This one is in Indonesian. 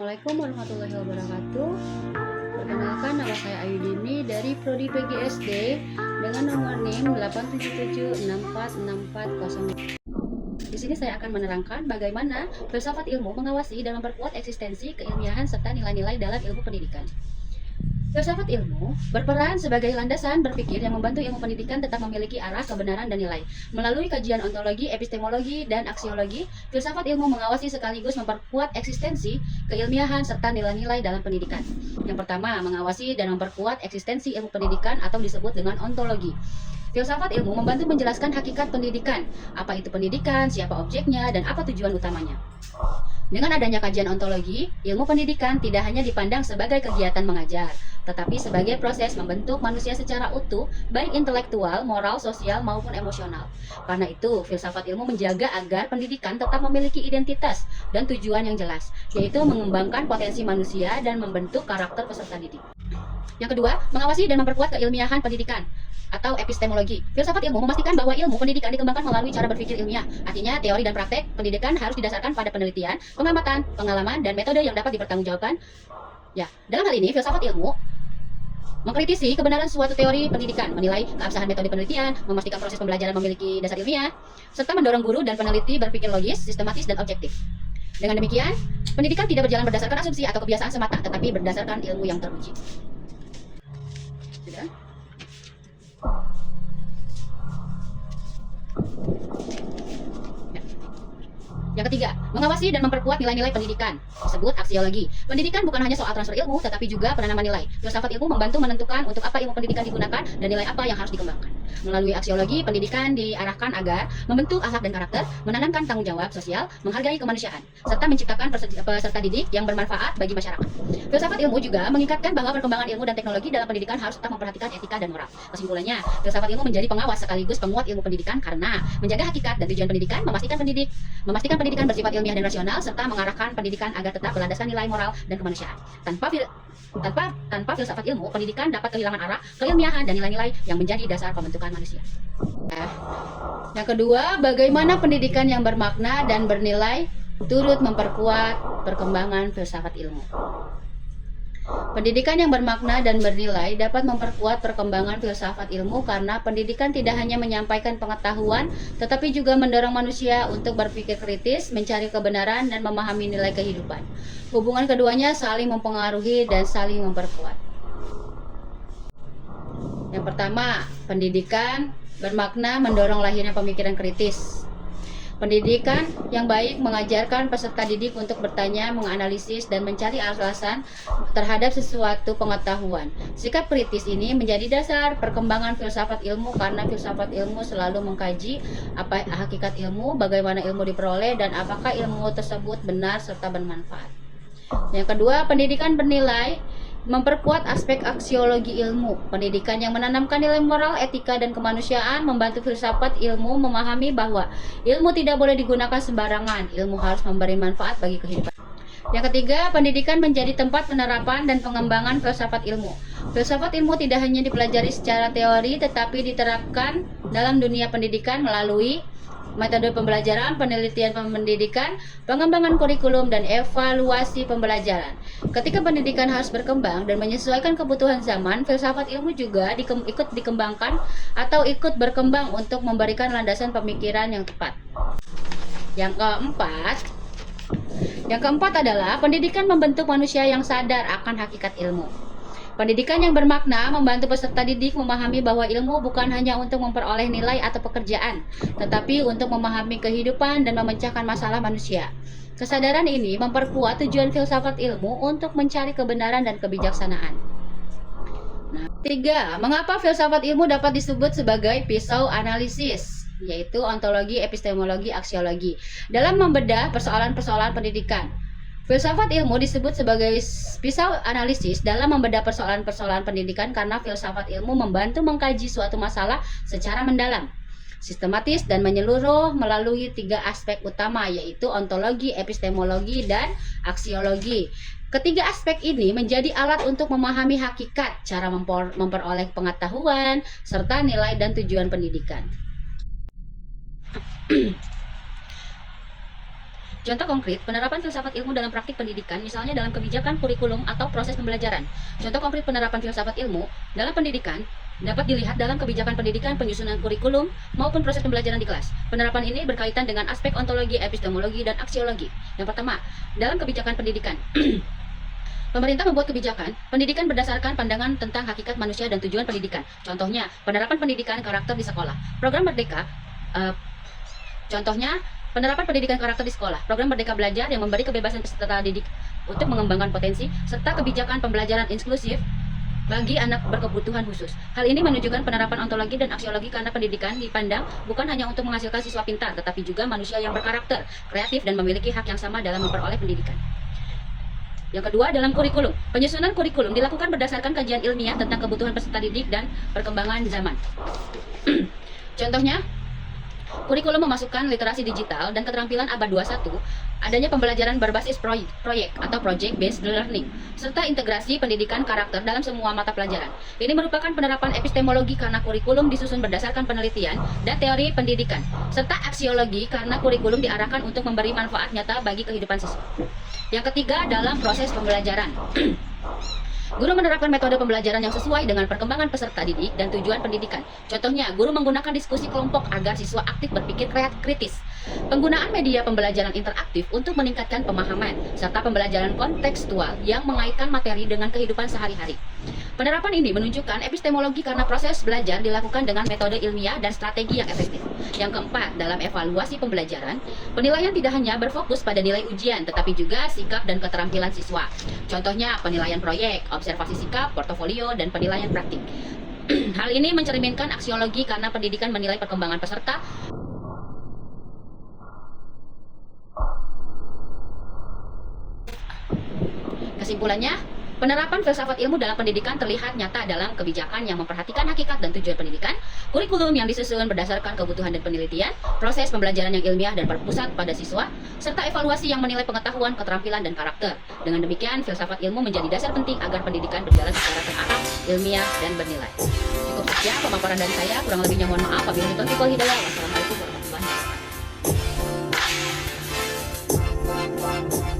Assalamualaikum warahmatullahi wabarakatuh. Perkenalkan, nama saya Ayudini dari Prodi PGSD dengan nomor NIM 877646400. Di sini saya akan menerangkan bagaimana filsafat ilmu mengawasi dan memperkuat eksistensi keilmiahan serta nilai-nilai dalam ilmu pendidikan. Filsafat ilmu berperan sebagai landasan berpikir yang membantu ilmu pendidikan tetap memiliki arah, kebenaran, dan nilai. Melalui kajian ontologi, epistemologi, dan aksiologi, filsafat ilmu mengawasi sekaligus memperkuat eksistensi, keilmiahan, serta nilai-nilai dalam pendidikan. Yang pertama, mengawasi dan memperkuat eksistensi ilmu pendidikan atau disebut dengan ontologi. Filsafat ilmu membantu menjelaskan hakikat pendidikan, apa itu pendidikan, siapa objeknya, dan apa tujuan utamanya. Dengan adanya kajian ontologi, ilmu pendidikan tidak hanya dipandang sebagai kegiatan mengajar, tetapi sebagai proses membentuk manusia secara utuh, baik intelektual, moral, sosial, maupun emosional. Karena itu, filsafat ilmu menjaga agar pendidikan tetap memiliki identitas dan tujuan yang jelas, yaitu mengembangkan potensi manusia dan membentuk karakter peserta didik. Yang kedua, mengawasi dan memperkuat keilmiahan pendidikan atau epistemologi. Filsafat ilmu memastikan bahwa ilmu pendidikan dikembangkan melalui cara berpikir ilmiah. Artinya, teori dan praktek pendidikan harus didasarkan pada penelitian, pengamatan, pengalaman, dan metode yang dapat dipertanggungjawabkan. Ya, dalam hal ini, filsafat ilmu mengkritisi kebenaran suatu teori pendidikan, menilai keabsahan metode penelitian, memastikan proses pembelajaran memiliki dasar ilmiah, serta mendorong guru dan peneliti berpikir logis, sistematis, dan objektif. Dengan demikian, pendidikan tidak berjalan berdasarkan asumsi atau kebiasaan semata, tetapi berdasarkan ilmu yang teruji. Sudah? Yang ketiga, mengawasi dan memperkuat nilai-nilai pendidikan, disebut aksiologi. Pendidikan bukan hanya soal transfer ilmu, tetapi juga penanaman nilai. Filsafat ilmu membantu menentukan untuk apa ilmu pendidikan digunakan dan nilai apa yang harus dikembangkan. Melalui aksiologi, pendidikan diarahkan agar membentuk akhlak dan karakter, menanamkan tanggung jawab sosial, menghargai kemanusiaan, serta menciptakan peserta didik yang bermanfaat bagi masyarakat. Filsafat ilmu juga mengikatkan bahwa perkembangan ilmu dan teknologi dalam pendidikan harus tetap memperhatikan etika dan moral. Kesimpulannya, filsafat ilmu menjadi pengawas sekaligus penguat ilmu pendidikan karena menjaga hakikat dan tujuan pendidikan, memastikan pendidikan bersifat ilmiah dan rasional, serta mengarahkan pendidikan agar tetap berlandaskan nilai moral dan kemanusiaan. Tanpa filsafat ilmu, pendidikan dapat kehilangan arah, keilmiahan, dan nilai-nilai yang menjadi dasar pembentukan manusia. Yang kedua, bagaimana pendidikan yang bermakna dan bernilai turut memperkuat perkembangan filsafat ilmu. Pendidikan yang bermakna dan bernilai dapat memperkuat perkembangan filsafat ilmu karena pendidikan tidak hanya menyampaikan pengetahuan, tetapi juga mendorong manusia untuk berpikir kritis, mencari kebenaran, dan memahami nilai kehidupan. Hubungan keduanya saling mempengaruhi dan saling memperkuat. Yang pertama, pendidikan bermakna mendorong lahirnya pemikiran kritis. Pendidikan yang baik mengajarkan peserta didik untuk bertanya, menganalisis, dan mencari alasan terhadap sesuatu pengetahuan. Sikap kritis ini menjadi dasar perkembangan filsafat ilmu karena filsafat ilmu selalu mengkaji apa hakikat ilmu, bagaimana ilmu diperoleh, dan apakah ilmu tersebut benar serta bermanfaat. Yang kedua, pendidikan bernilai memperkuat aspek aksiologi ilmu. Pendidikan yang menanamkan nilai moral, etika, dan kemanusiaan membantu filsafat ilmu memahami bahwa ilmu tidak boleh digunakan sembarangan. Ilmu harus memberi manfaat bagi kehidupan. Yang ketiga, pendidikan menjadi tempat penerapan dan pengembangan filsafat ilmu. Filsafat ilmu tidak hanya dipelajari secara teori, tetapi diterapkan dalam dunia pendidikan melalui metode pembelajaran, penelitian pendidikan, pengembangan kurikulum, dan evaluasi pembelajaran. Ketika pendidikan harus berkembang dan menyesuaikan kebutuhan zaman, filsafat ilmu juga ikut dikembangkan atau ikut berkembang untuk memberikan landasan pemikiran yang tepat. Yang keempat adalah pendidikan membentuk manusia yang sadar akan hakikat ilmu. Pendidikan yang bermakna membantu peserta didik memahami bahwa ilmu bukan hanya untuk memperoleh nilai atau pekerjaan, tetapi untuk memahami kehidupan dan memecahkan masalah manusia. Kesadaran ini memperkuat tujuan filsafat ilmu untuk mencari kebenaran dan kebijaksanaan. Tiga, mengapa filsafat ilmu dapat disebut sebagai pisau analisis, yaitu ontologi, epistemologi, aksiologi, dalam membedah persoalan-persoalan pendidikan. Filsafat ilmu disebut sebagai pisau analisis dalam membedah persoalan-persoalan pendidikan karena filsafat ilmu membantu mengkaji suatu masalah secara mendalam, sistematis, dan menyeluruh melalui tiga aspek utama, yaitu ontologi, epistemologi, dan aksiologi. Ketiga aspek ini menjadi alat untuk memahami hakikat, cara memperoleh pengetahuan, serta nilai dan tujuan pendidikan. Contoh konkret, penerapan filsafat ilmu dalam praktik pendidikan, misalnya dalam kebijakan kurikulum atau proses pembelajaran. Contoh konkret penerapan filsafat ilmu dalam pendidikan dapat dilihat dalam kebijakan pendidikan, penyusunan kurikulum, maupun proses pembelajaran di kelas. Penerapan ini berkaitan dengan aspek ontologi, epistemologi, dan aksiologi. Yang pertama, dalam kebijakan pendidikan. Pemerintah membuat kebijakan pendidikan berdasarkan pandangan tentang hakikat manusia dan tujuan pendidikan. Contohnya, penerapan pendidikan karakter di sekolah. Program Merdeka, contohnya, penerapan pendidikan karakter di sekolah. Program Merdeka Belajar yang memberi kebebasan peserta didik untuk mengembangkan potensi, serta kebijakan pembelajaran inklusif bagi anak berkebutuhan khusus. Hal ini menunjukkan penerapan ontologi dan aksiologi karena pendidikan dipandang bukan hanya untuk menghasilkan siswa pintar, tetapi juga manusia yang berkarakter, kreatif, dan memiliki hak yang sama dalam memperoleh pendidikan. Yang kedua, dalam kurikulum. Penyusunan kurikulum dilakukan berdasarkan kajian ilmiah tentang kebutuhan peserta didik dan perkembangan zaman. Contohnya, kurikulum memasukkan literasi digital dan keterampilan abad 21, adanya pembelajaran berbasis proyek atau project based learning, serta integrasi pendidikan karakter dalam semua mata pelajaran. Ini merupakan penerapan epistemologi karena kurikulum disusun berdasarkan penelitian dan teori pendidikan, serta aksiologi karena kurikulum diarahkan untuk memberi manfaat nyata bagi kehidupan siswa. Yang ketiga, dalam proses pembelajaran. Guru menerapkan metode pembelajaran yang sesuai dengan perkembangan peserta didik dan tujuan pendidikan. Contohnya, guru menggunakan diskusi kelompok agar siswa aktif berpikir kritis. Penggunaan media pembelajaran interaktif untuk meningkatkan pemahaman, serta pembelajaran kontekstual yang mengaitkan materi dengan kehidupan sehari-hari. Penerapan ini menunjukkan epistemologi karena proses belajar dilakukan dengan metode ilmiah dan strategi yang efektif. Yang keempat, dalam evaluasi pembelajaran, penilaian tidak hanya berfokus pada nilai ujian, tetapi juga sikap dan keterampilan siswa. Contohnya, penilaian proyek, observasi sikap, portofolio, dan penilaian praktik. Hal ini mencerminkan aksiologi karena pendidikan menilai perkembangan peserta. Kesimpulannya, penerapan filsafat ilmu dalam pendidikan terlihat nyata dalam kebijakan yang memperhatikan hakikat dan tujuan pendidikan, kurikulum yang disusun berdasarkan kebutuhan dan penelitian, proses pembelajaran yang ilmiah dan berpusat pada siswa, serta evaluasi yang menilai pengetahuan, keterampilan, dan karakter. Dengan demikian, filsafat ilmu menjadi dasar penting agar pendidikan berjalan secara terarah, ilmiah, dan bernilai. Cukup sekian pemaparan dari saya, kurang lebihnya mohon maaf. Wabillahi taufiq wal hidayah. Wassalamualaikum warahmatullahi wabarakatuh.